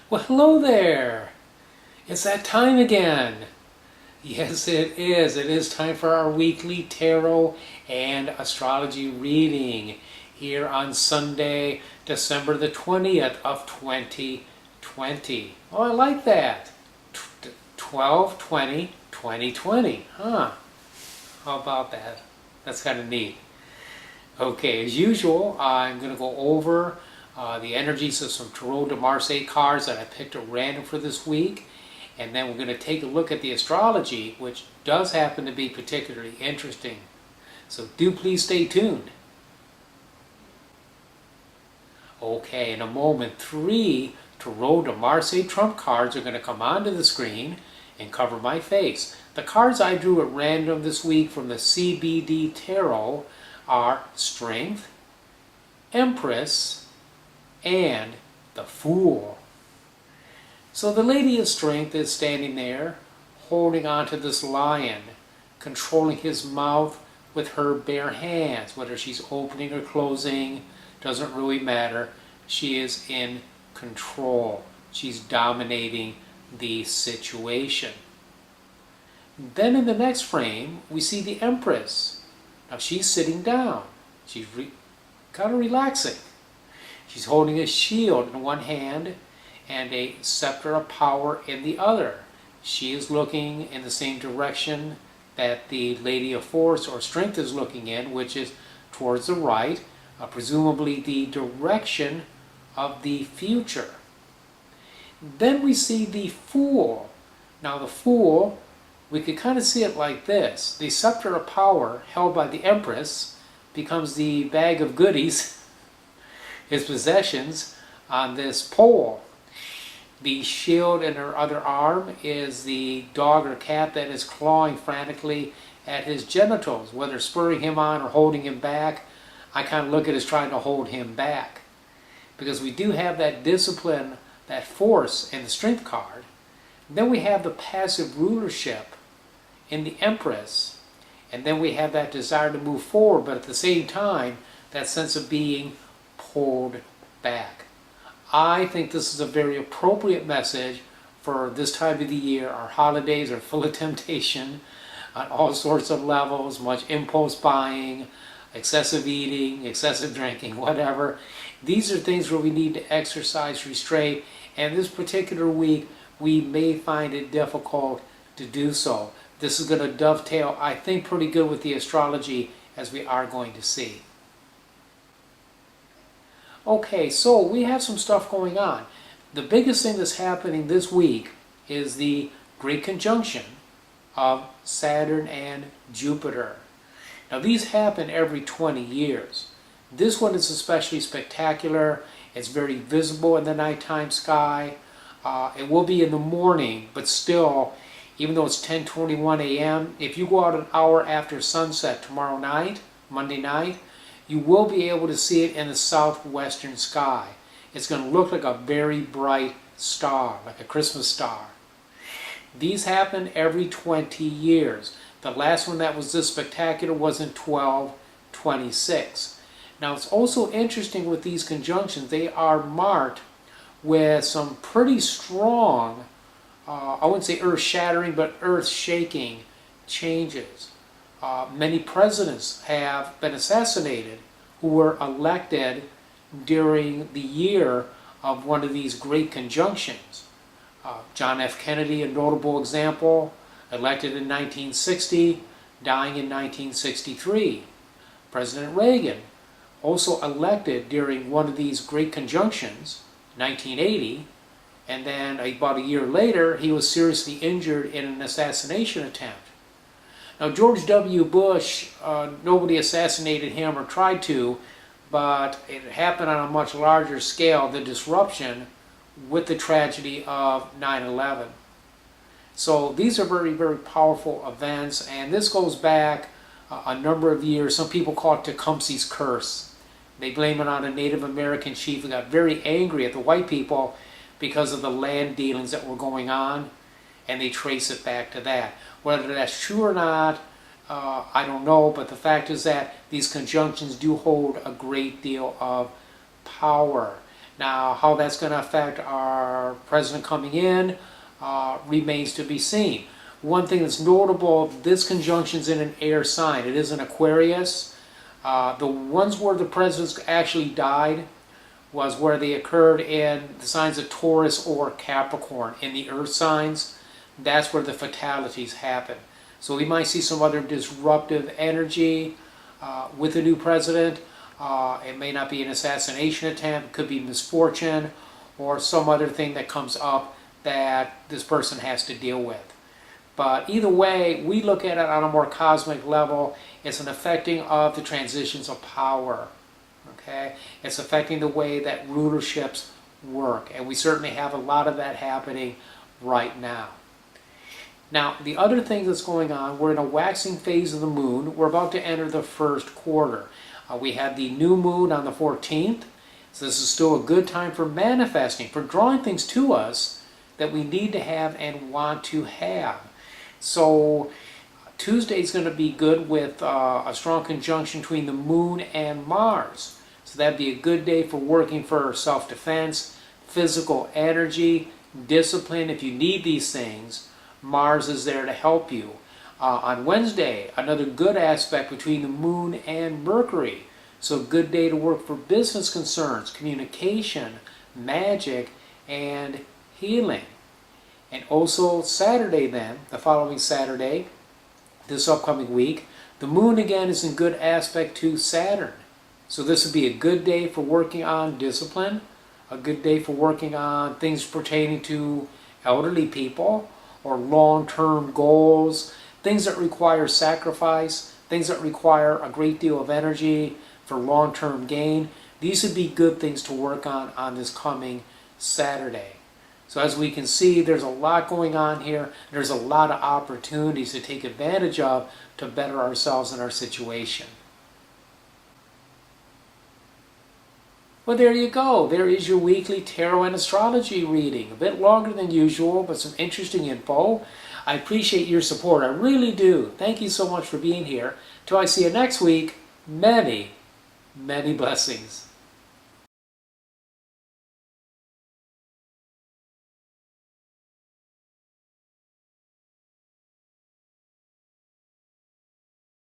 Well, hello there. It's that time again. Yes, it is. It is time for our weekly tarot and astrology reading here on Sunday, December the 20th of 2020. Oh, I like that. 12/20/2020. Huh. How about that? That's kind of neat. Okay, as usual, I'm going to go over the energies of some Tarot de Marseille cards that I picked at random for this week. And then we're going to take a look at the astrology, which does happen to be particularly interesting. So do please stay tuned. Okay, in a moment, 3 Tarot de Marseille trump cards are going to come onto the screen and cover my face. The cards I drew at random this week from the CBD Tarot are Strength, Empress, and the Fool. So the Lady of Strength is standing there, holding on to this lion, controlling his mouth with her bare hands. Whether she's opening or closing, doesn't really matter. She is in control. She's dominating the situation. Then in the next frame, we see the Empress. Now she's sitting down. She's kind of relaxing. She's holding a shield in one hand and a scepter of power in the other. She is looking in the same direction that the Lady of Force or Strength is looking in, which is towards the right, presumably the direction of the future. Then we see the Fool. Now the Fool, we could kind of see it like this. The scepter of power held by the Empress becomes the bag of goodies, his possessions, on this pole. The shield in her other arm is the dog or cat that is clawing frantically at his genitals, whether spurring him on or holding him back. I kind of look at it as trying to hold him back, because we do have that discipline, that force in the Strength card. And then we have the passive rulership in the Empress, and then we have that desire to move forward, but at the same time, that sense of being pulled back. I think this is a very appropriate message for this time of the year. Our holidays are full of temptation on all sorts of levels, much impulse buying, excessive eating, excessive drinking, whatever. These are things where we need to exercise restraint, and this particular week we may find it difficult to do so. This is going to dovetail, I think, pretty good with the astrology, as we are going to see. Okay, so we have some stuff going on. The biggest thing that's happening this week is the great conjunction of Saturn and Jupiter. Now these happen every 20 years. This one is especially spectacular. It's very visible in the nighttime sky. It will be in the morning, but still, even though it's 10:21 a.m., if you go out an hour after sunset tomorrow night, Monday night, you will be able to see it in the southwestern sky. It's going to look like a very bright star, like a Christmas star. These happen every 20 years. The last one that was this spectacular was in 1226. Now it's also interesting with these conjunctions, they are marked with some pretty strong, I wouldn't say earth-shattering, but earth-shaking changes. Many presidents have been assassinated who were elected during the year of one of these great conjunctions. John F. Kennedy, a notable example, elected in 1960, dying in 1963. President Reagan, also elected during one of these great conjunctions, 1980, and then about a year later, he was seriously injured in an assassination attempt. Now, George W. Bush, nobody assassinated him or tried to, but it happened on a much larger scale, the disruption with the tragedy of 9/11. So these are very, very powerful events, and this goes back a number of years. Some people call it Tecumseh's curse. They blame it on a Native American chief who got very angry at the white people because of the land dealings that were going on, and they trace it back to that. Whether that's true or not, I don't know, but the fact is that these conjunctions do hold a great deal of power. Now, how that's going to affect our president coming in remains to be seen. One thing that's notable, this conjunction's in an air sign. It is an Aquarius. The ones where the presidents actually died was where they occurred in the signs of Taurus or Capricorn, in the earth signs. That's where the fatalities happen. So we might see some other disruptive energy with the new president. It may not be an assassination attempt, it could be misfortune, or some other thing that comes up that this person has to deal with. But either way, we look at it on a more cosmic level. It's an affecting of the transitions of power. Okay? It's affecting the way that rulerships work. And we certainly have a lot of that happening right now. Now, the other thing that's going on, we're in a waxing phase of the moon. We're about to enter the first quarter. We have the new moon on the 14th. So this is still a good time for manifesting, for drawing things to us that we need to have and want to have. So Tuesday is going to be good with a strong conjunction between the moon and Mars. So that'd be a good day for working for self-defense, physical energy, discipline. If you need these things, Mars is there to help you. On Wednesday, another good aspect between the moon and Mercury. So a good day to work for business concerns, communication, magic, and healing. And also Saturday then, the following Saturday, this upcoming week, the moon again is in good aspect to Saturn. So this would be a good day for working on discipline, a good day for working on things pertaining to elderly people or long-term goals, things that require sacrifice, things that require a great deal of energy for long-term gain. These would be good things to work on this coming Saturday. So as we can see, there's a lot going on here. There's a lot of opportunities to take advantage of to better ourselves and our situation. Well, there you go. There is your weekly tarot and astrology reading. A bit longer than usual, but some interesting info. I appreciate your support. I really do. Thank you so much for being here. Till I see you next week, many, many blessings.